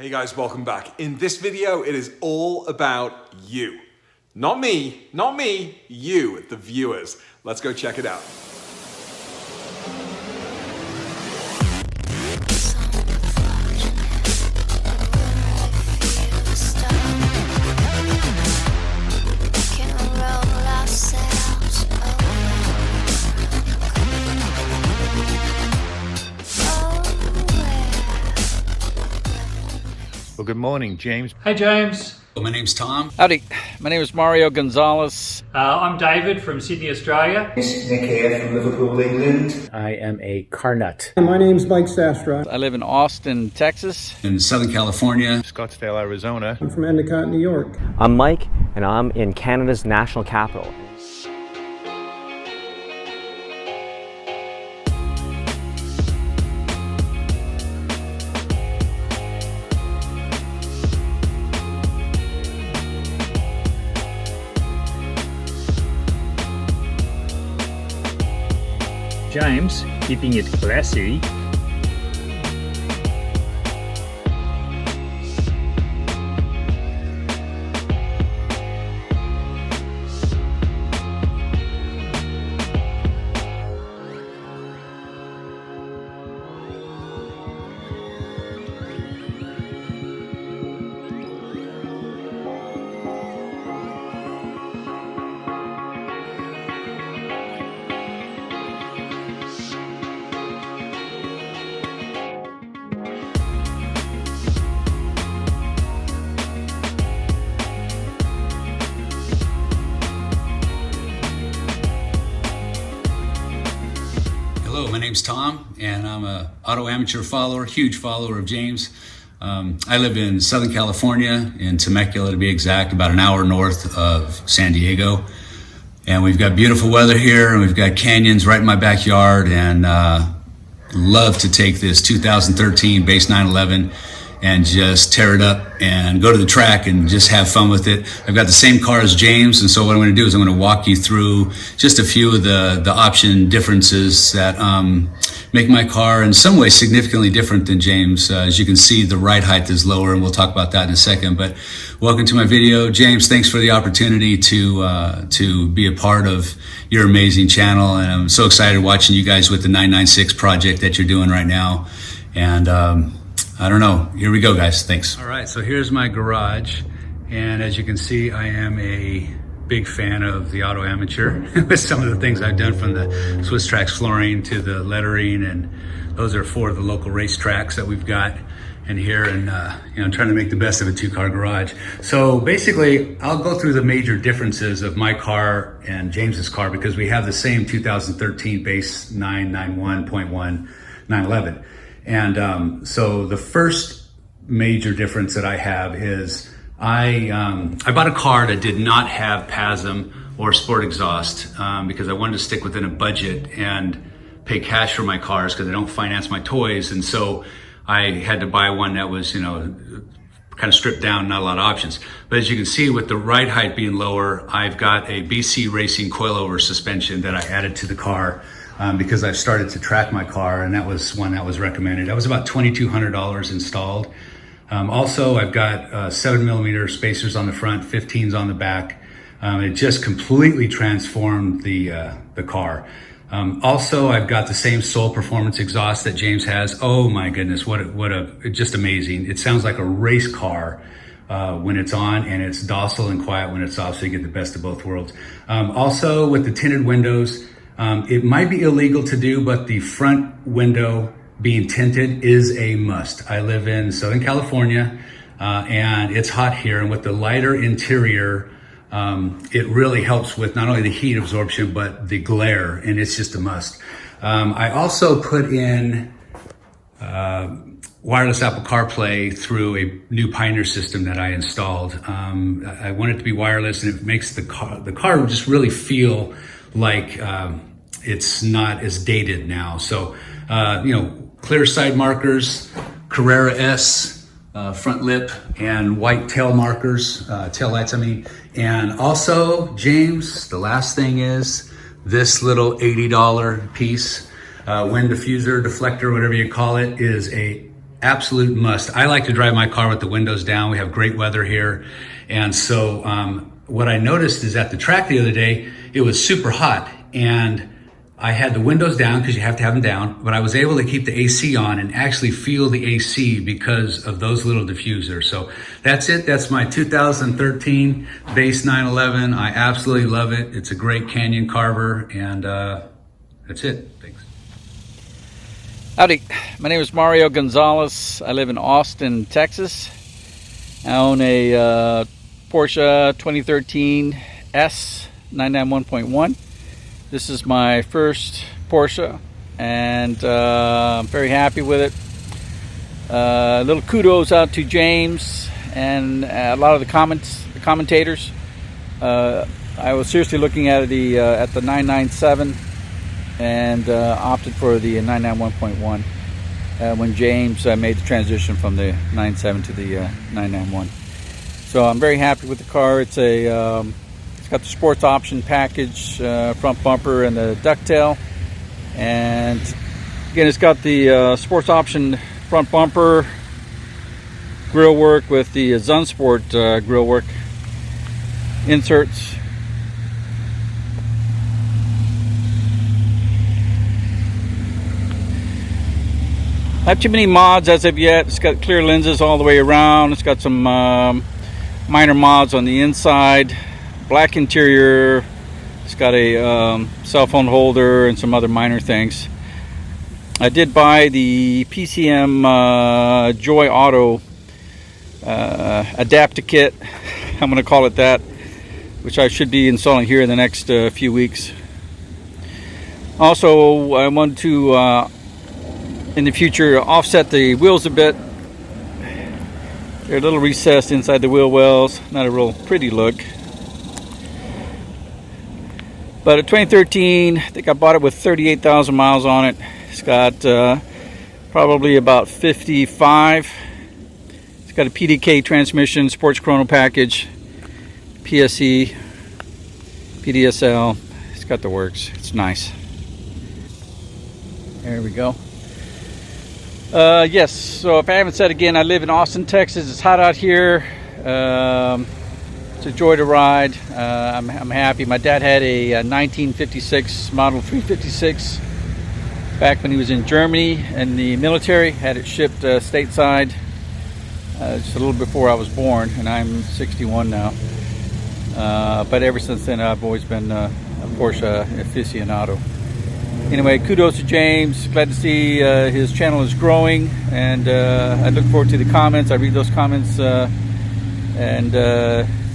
Hey guys, welcome back. In this video, it is all about you. Not me, you, the viewers. Let's go check it out. Well, good morning, James. Hey, James. My name's Tom. Howdy, my name is Mario Gonzalez. I'm David from Sydney, Australia. It's Nick here from Liverpool, England. I am a car nut. My name's Mike Sastra. I live in Austin, Texas. In Southern California. Scottsdale, Arizona. I'm from Endicott, New York. I'm Mike, and I'm in Canada's national capital. James, keeping it classy. Hello, my name's Tom, and I'm a auto amateur follower, huge follower of James. I live in Southern California, in Temecula to be exact, about an hour north of San Diego. And we've got beautiful weather here, and we've got canyons right in my backyard, and love to take this 2013 base 911 and just tear it up and go to the track and just have fun with it. I've got the same car as James, and so what I'm gonna do is I'm gonna walk you through just a few of the option differences that make my car in some ways significantly different than James. As you can see, the ride height is lower, and we'll talk about that in a second. But welcome to my video. James, thanks for the opportunity to be a part of your amazing channel, and I'm so excited watching you guys with the 996 project that you're doing right now. And I don't know. Here we go, guys. Thanks. All right, so here's my garage. And as you can see, I am a big fan of the Auto Amateur with some of the things I've done, from the Swiss Tracks flooring to the lettering. And those are four of the local race tracks that we've got in here. And, I'm trying to make the best of a two-car garage. So basically, I'll go through the major differences of my car and James's car, because we have the same 2013 base 991.1 911. And so the first major difference that I have is I bought a car that did not have PASM or sport exhaust because I wanted to stick within a budget and pay cash for my cars, because I don't finance my toys. And so I had to buy one that was, kind of stripped down, not a lot of options. But as you can see, with the ride height being lower, I've got a BC Racing coilover suspension that I added to the car. Because I've started to track my car, and that was one that was recommended. That was about $2,200 installed. Also, I've got 7mm spacers on the front, 15s on the back. It just completely transformed the car. Also, I've got the same Soul Performance exhaust that James has. Oh my goodness, just amazing. It sounds like a race car when it's on, and it's docile and quiet when it's off, so you get the best of both worlds. Also, with the tinted windows, it might be illegal to do, but the front window being tinted is a must. I live in Southern California, and it's hot here. And with the lighter interior, it really helps with not only the heat absorption, but the glare, and it's just a must. I also put in wireless Apple CarPlay through a new Pioneer system that I installed. I want it to be wireless, and it makes the car just really feel like it's not as dated now. So, clear side markers, Carrera S, front lip, and white tail markers, tail lights, And also, James, the last thing is this little $80 piece, wind diffuser, deflector, whatever you call it, is a absolute must. I like to drive my car with the windows down. We have great weather here. And so what I noticed is at the track the other day, it was super hot, and I had the windows down because you have to have them down, but I was able to keep the AC on and actually feel the AC because of those little diffusers. So that's it. That's my 2013 base 911. I absolutely love it. It's a great canyon carver, and that's it. Thanks. Howdy, my name is Mario Gonzalez. I live in Austin, Texas. I own a Porsche 2013 S 991.1. This is my first Porsche, and I'm very happy with it. Little kudos out to James and a lot of the commentators. I was seriously looking at the 997 and opted for the 991.1 when James made the transition from the 97 to the 991. So I'm very happy with the car. It's got the sports option package, front bumper and the ducktail, and again it's got the sports option front bumper, grill work with the Zunsport grill work inserts. I have too many mods as of yet. It's got clear lenses all the way around. It's got some minor mods on the inside. Black interior. It's got a cell phone holder and some other minor things. I did buy the PCM Joy Auto adapter kit. I'm going to call it that, which I should be installing here in the next few weeks. Also, I want to in the future offset the wheels a bit. They're a little recessed inside the wheel wells. Not a real pretty look. But a 2013, I think I bought it with 38,000 miles on it. It's got probably about 55. It's got a PDK transmission, sports chrono package, PSE, PDSL. It's got the works. It's nice. There we go. Yes, so if I haven't said again, I live in Austin, Texas. It's hot out here. It's a joy to ride. I'm happy. My dad had a 1956 Model 356 back when he was in Germany in the military. Had it shipped stateside just a little before I was born, and I'm 61 now. But ever since then, I've always been a Porsche aficionado. Anyway, kudos to James. Glad to see his channel is growing, and I look forward to the comments. I read those comments and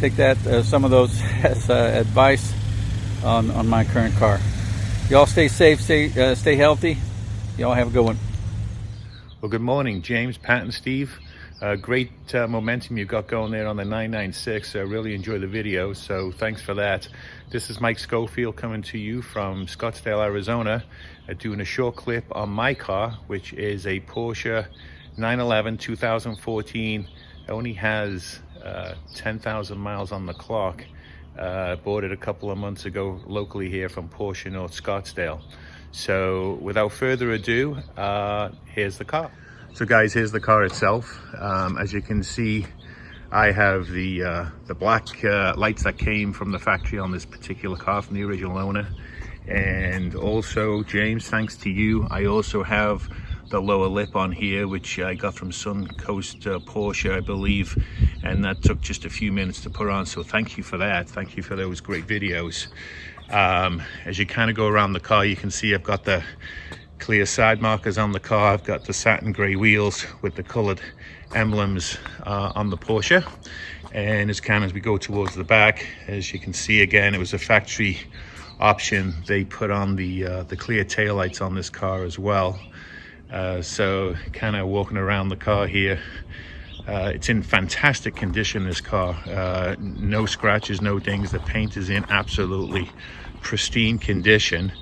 take that some of those as advice on my current car. Y'all stay safe, stay healthy. Y'all have a good one. Well, good morning, James, Pat, and Steve. Great momentum you got going there on the 996. I really enjoy the video, so thanks for that. This is Mike Schofield coming to you from Scottsdale, Arizona, doing a short clip on my car, which is a Porsche 911 2014. It only has 10,000 miles on the clock. I bought it a couple of months ago locally here from Porsche North Scottsdale. So without further ado, here's the car. So guys, here's the car itself. As you can see, I have the black lights that came from the factory on this particular car from the original owner. And also, James, thanks to you, I also have the lower lip on here, which I got from Suncoast Porsche, I believe, and that took just a few minutes to put on, so thank you for that. Thank you for those great videos. As you kind of go around the car, you can see I've got the clear side markers on the car. I've got the satin gray wheels with the colored emblems on the Porsche, and as we go towards the back, as you can see, again, it was a factory option. They put on the clear taillights on this car as well. So kind of walking around the car here, it's in fantastic condition, this car. No scratches, no dings. The paint is in absolutely pristine condition.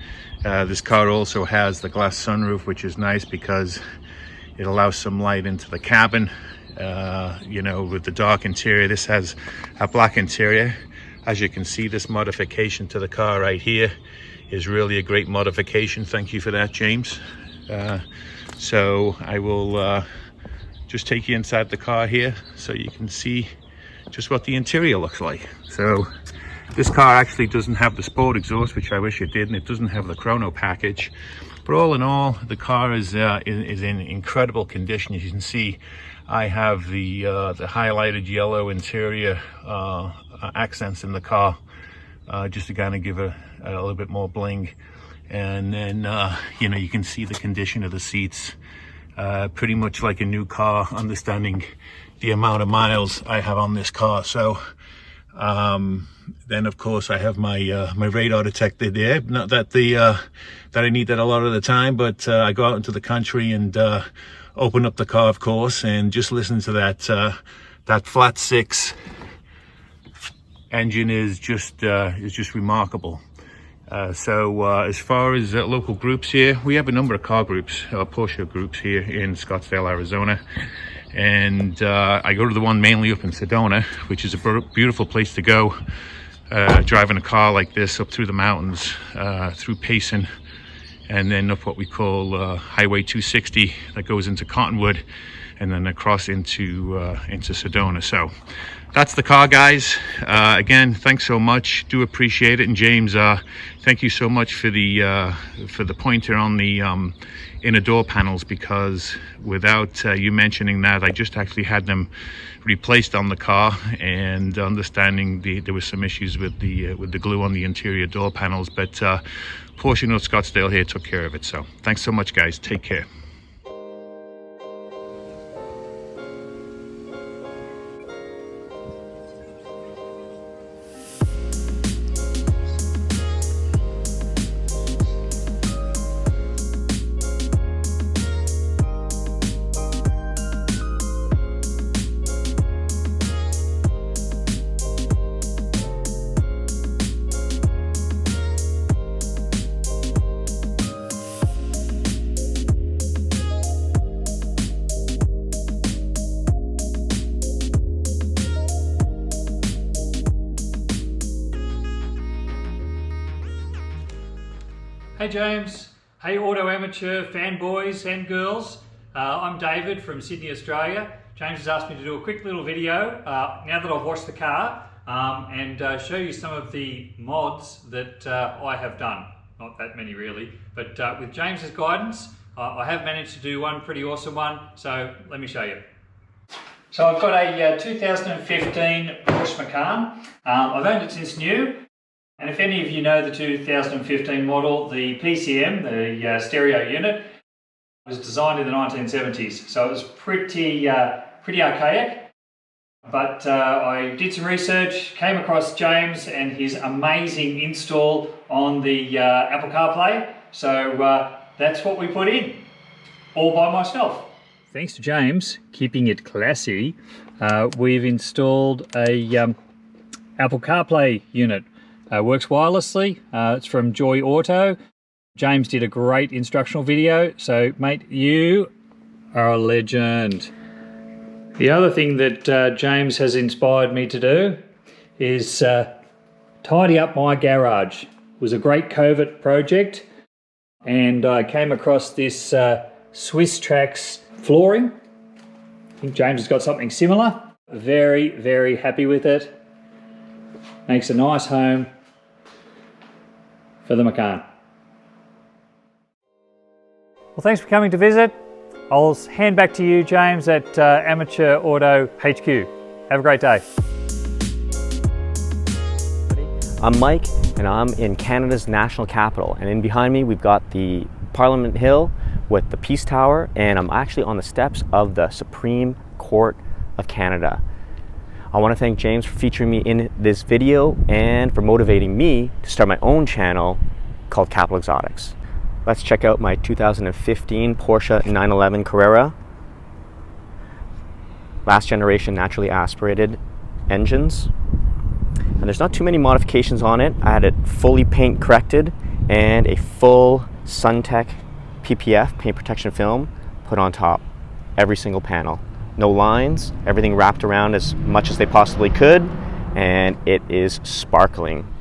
This car also has the glass sunroof, which is nice because it allows some light into the cabin. You know, with the dark interior, this has a black interior. As you can see, this modification to the car right here is really a great modification. Thank you for that, James. So I will just take you inside the car here so you can see just what the interior looks like. So this car actually doesn't have the sport exhaust, which I wish it did, and it doesn't have the Chrono package. But all in all, the car is in incredible condition. As you can see, I have the highlighted yellow interior accents in the car, just to kind of give a little bit more bling. And then you know, you can see the condition of the seats, pretty much like a new car, understanding the amount of miles I have on this car. So then of course I have my my radar detector there. Not that that I need that a lot of the time, but I go out into the country and open up the car, of course, and just listen to that flat six engine is just remarkable. So as far as local groups here, we have a number of car groups, Porsche groups here in Scottsdale, Arizona. And I go to the one mainly up in Sedona, which is a beautiful place to go, driving a car like this up through the mountains, through Payson, and then up what we call Highway 260 that goes into Cottonwood, and then across into Sedona. So that's the car, guys. Again, thanks so much. Do appreciate it. And James, thank you so much for the pointer on the inner door panels, because without you mentioning that, I just actually had them replaced on the car, and understanding there was some issues with the glue on the interior door panels, but Porsche North Scottsdale here took care of it. So thanks so much, guys. Take care. Hey James, hey Auto Amateur fanboys and girls. I'm David from Sydney, Australia. James has asked me to do a quick little video now that I've washed the car and show you some of the mods that I have done. Not that many really, but with James's guidance, I have managed to do one pretty awesome one, so let me show you. So I've got a 2015 Porsche Macan. I've owned it since new. And if any of you know the 2015 model, the PCM, the stereo unit, was designed in the 1970s. So it was pretty archaic. But I did some research, came across James and his amazing install on the Apple CarPlay. So that's what we put in, all by myself. Thanks to James, keeping it classy, we've installed a Apple CarPlay unit. Works wirelessly. It's from Joy Auto. James did a great instructional video, so mate, you are a legend. The other thing that James has inspired me to do is tidy up my garage. It was a great COVID project, and I came across this Swiss Trax flooring. I think James has got something similar. Very, very happy with it. Makes a nice home for the Macan. Well, thanks for coming to visit. I'll hand back to you, James, at Amateur Auto HQ. Have a great day. I'm Mike, and I'm in Canada's national capital. And in behind me, we've got the Parliament Hill with the Peace Tower, and I'm actually on the steps of the Supreme Court of Canada. I want to thank James for featuring me in this video and for motivating me to start my own channel called Capital Exotics. Let's check out my 2015 Porsche 911 Carrera. Last generation naturally aspirated engines. And there's not too many modifications on it. I had it fully paint corrected and a full SunTech PPF, paint protection film, put on top. Every single panel. No lines, everything wrapped around as much as they possibly could, and it is sparkling.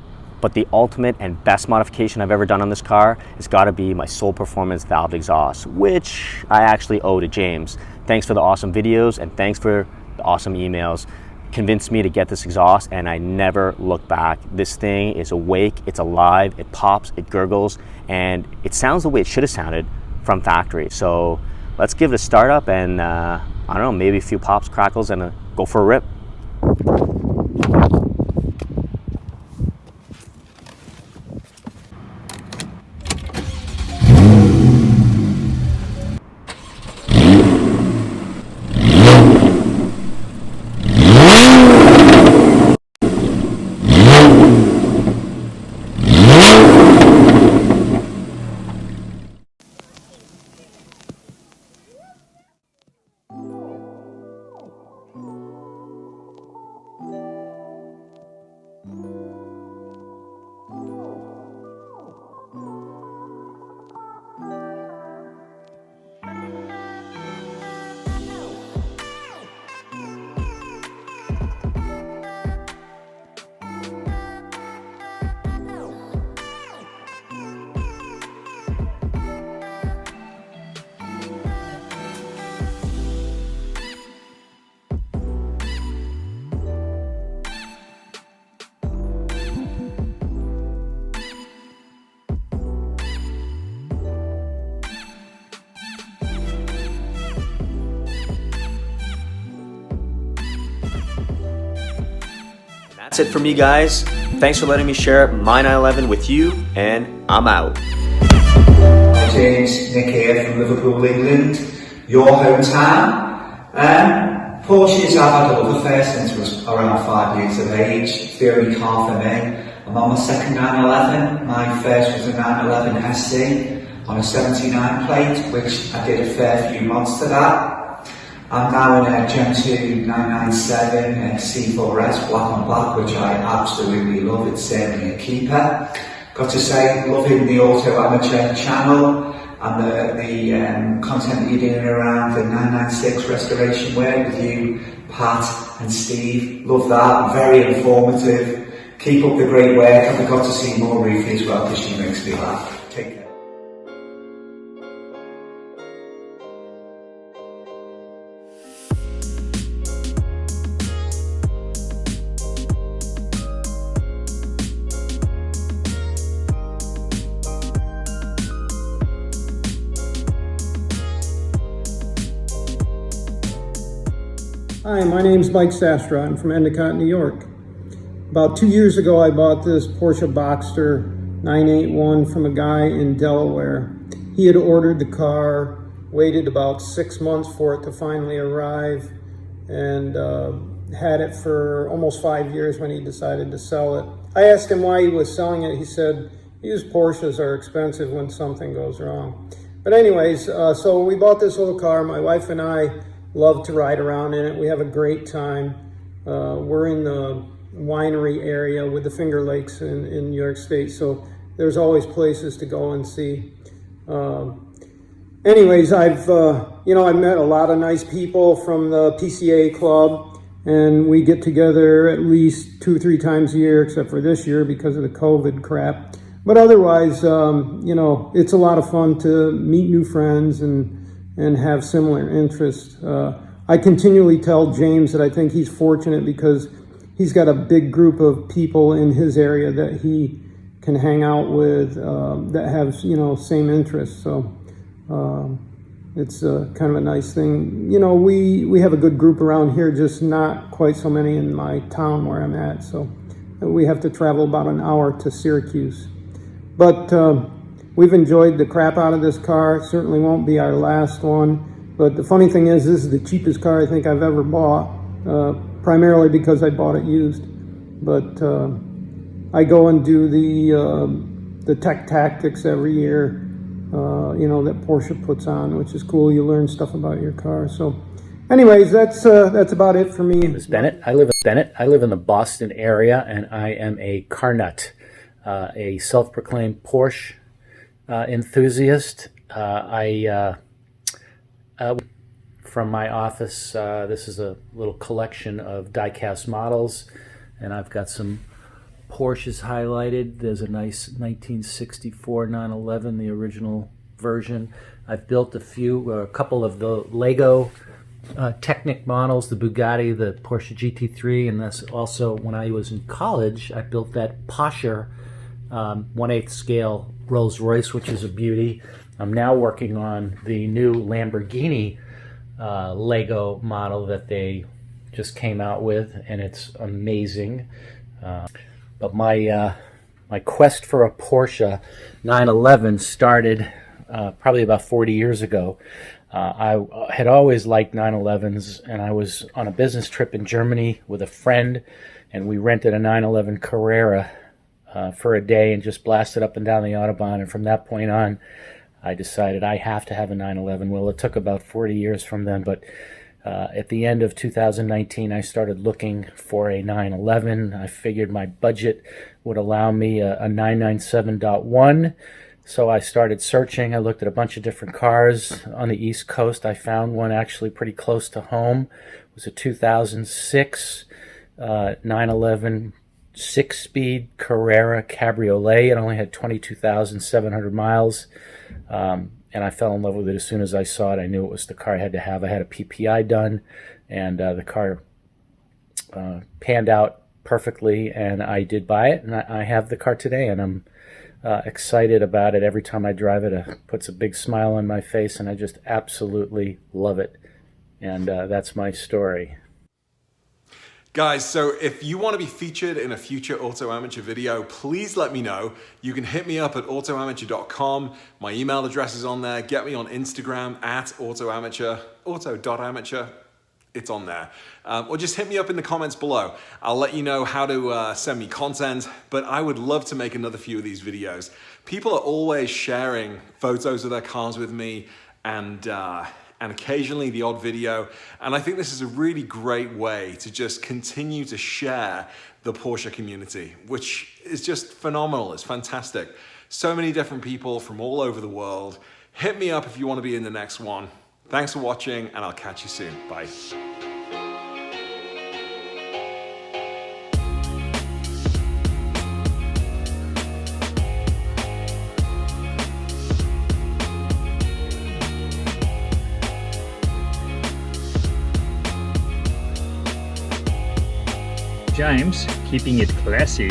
but the ultimate and best modification I've ever done on this car has got to be my Soul Performance valved exhaust, which I actually owe to James. Thanks for the awesome videos and thanks for the awesome emails. Convinced me to get this exhaust and I never look back. This thing is awake, it's alive, it pops, it gurgles, and it sounds the way it should have sounded from factory. So let's give it a start up and I don't know, maybe a few pops, crackles, and go for a rip. That's it for me, guys. Thanks for letting me share my 911 with you, and I'm out. Hi James, Nick here from Liverpool, England, your hometown. Porsches I've had a love affair since I was around 5 years of age. It's the only car for me. I'm on my second 911. My first was a 911 SC on a 79 plate, which I did a fair few mods to that. I'm now in a Gen 2 997 C4S black on black, which I absolutely love. It's certainly a keeper. Got to say, loving the Auto Amateur channel and the content that you're doing around the 996 restoration work with you, Pat and Steve. Love that, very informative. Keep up the great work. I've got to see more Ruthie as well because she makes me laugh. Take care. Hi, my name's Mike Sastra. I'm from Endicott, New York. About 2 years ago, I bought this Porsche Boxster 981 from a guy in Delaware. He had ordered the car, waited about 6 months for it to finally arrive, and had it for almost 5 years when he decided to sell it. I asked him why he was selling it. He said, used Porsches are expensive when something goes wrong. But anyways, so we bought this little car. My wife and I love to ride around in it. We have a great time. We're in the winery area with the Finger Lakes in New York State, so there's always places to go and see. Anyways, I've met a lot of nice people from the PCA club, and we get together at least 2 or 3 times a year, except for this year because of the COVID crap. But otherwise, it's a lot of fun to meet new friends and have similar interests. I continually tell James that I think he's fortunate because he's got a big group of people in his area that he can hang out with that have, same interests. So it's kind of a nice thing. We have a good group around here, just not quite so many in my town where I'm at. So we have to travel about an hour to Syracuse. But we've enjoyed the crap out of this car. It certainly won't be our last one. But the funny thing is, this is the cheapest car I think I've ever bought, primarily because I bought it used. But I go and do the Tech Tactics every year, that Porsche puts on, which is cool. You learn stuff about your car. So anyways, that's about it for me. My name is Bennett. I live in the Boston area, and I am a car nut, a self-proclaimed Porsche enthusiast. From my office, this is a little collection of die-cast models, and I've got some Porsches highlighted. There's a nice 1964 911, the original version. I've built a couple of the Lego Technic models, the Bugatti, the Porsche GT3, and that's also when I was in college, I built that Porsche 1/8 scale Rolls Royce, which is a beauty. I'm now working on the new Lamborghini Lego model that they just came out with, and it's amazing. But my quest for a Porsche 911 started probably about 40 years ago. I had always liked 911s, and I was on a business trip in Germany with a friend, and we rented a 911 Carrera for a day and just blasted up and down the Autobahn. And from that point on, I decided I have to have a 911. Well, it took about 40 years from then, but at the end of 2019, I started looking for a 911. I figured my budget would allow me a 997.1. So I started searching. I looked at a bunch of different cars on the East Coast. I found one actually pretty close to home. It was a 2006 911 six-speed Carrera Cabriolet. It only had 22,700 miles. And I fell in love with it as soon as I saw it. I knew it was the car I had to have. I had a PPI done, and the car panned out perfectly, and I did buy it, and I have the car today, and I'm excited about it. Every time I drive it, it puts a big smile on my face, and I just absolutely love it. And that's my story. Guys, so if you want to be featured in a future Auto Amateur video, please let me know. You can hit me up at autoamateur.com. My email address is on there. Get me on Instagram at autoamateur, auto.amateur. It's on there. Or just hit me up in the comments below. I'll let you know how to send me content, but I would love to make another few of these videos. People are always sharing photos of their cars with me, and occasionally the odd video. And I think this is a really great way to just continue to share the Porsche community, which is just phenomenal. It's fantastic. So many different people from all over the world. Hit me up if you want to be in the next one. Thanks for watching, and I'll catch you soon. Bye. James, keeping it classy,